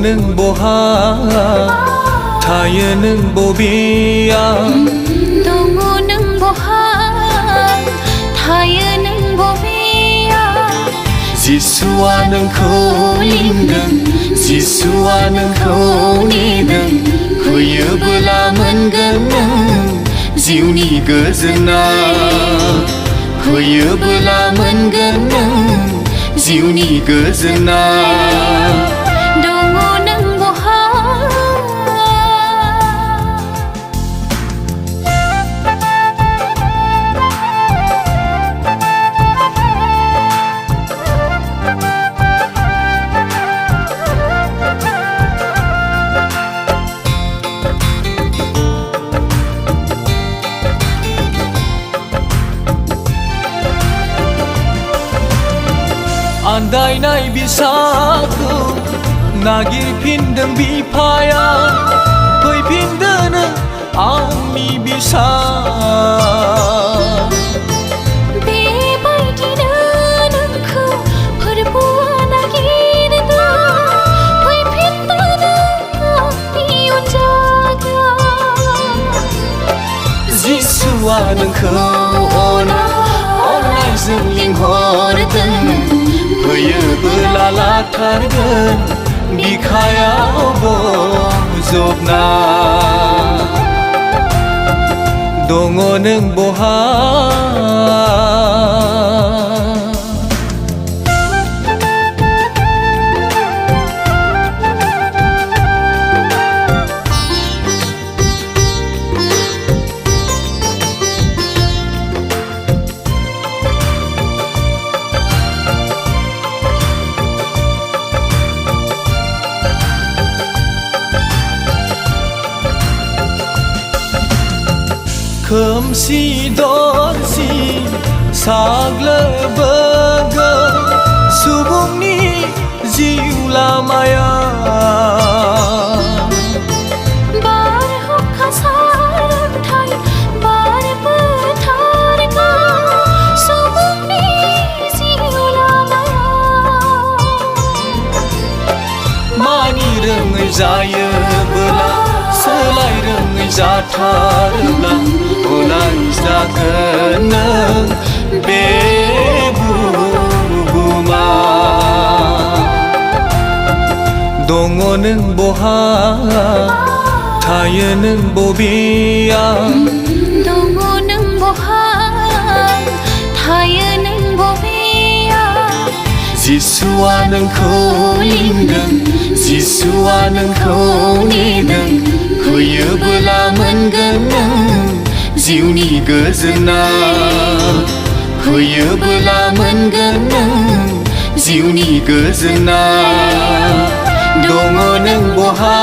नों बहा थायो नों बबेयाव दङ नों बहा थायो नों बबेयाव जिसुआ नोंखौ लिंदों जिसुआ नोंखौ नेदों फैयोबोला मोनगोन नों जिउनि गोजोननाय फैयोबोला मोनगोन नों जिउनि गोजोननाय दङ नों बहा आन्दायनाय बिसाखौ नागिरफिनदों बिफाया फैफिनदो नों आंनि बिसा बेबायदिनो नोंखौ फोरबुआ नागिरदों फैफिनदो नों आंनि अनजाग्रा जिसुआ नोंखौ अननायजों लिंहरदों फैयोबोला लाथारगोन बिखायाव बजबना दङ नों बहा खोमसि दरसि साग्लोबगोन सुबुंनि जिउ लामाया बारहुंखा सारन्थाय बार बुथारगोन सुबुंनि जिउ लामायाव मानि रोङै जायोबोला सोलाय रोङै जाथारोब्ला अनाय जागोन नों बे बुहुमा दङ नों बहा थायो नों बबेयाव दङ नों बहा थायो नों बबेयाव जिसुआ नोंखौ लिंदों जिसुआ नोंखौ नेदों फैयोबोला मोनगोन नों जिउनि गोजोननाय फैयोबोला मोनगोन नों जिउनि गोजोननाय दङ नों बहा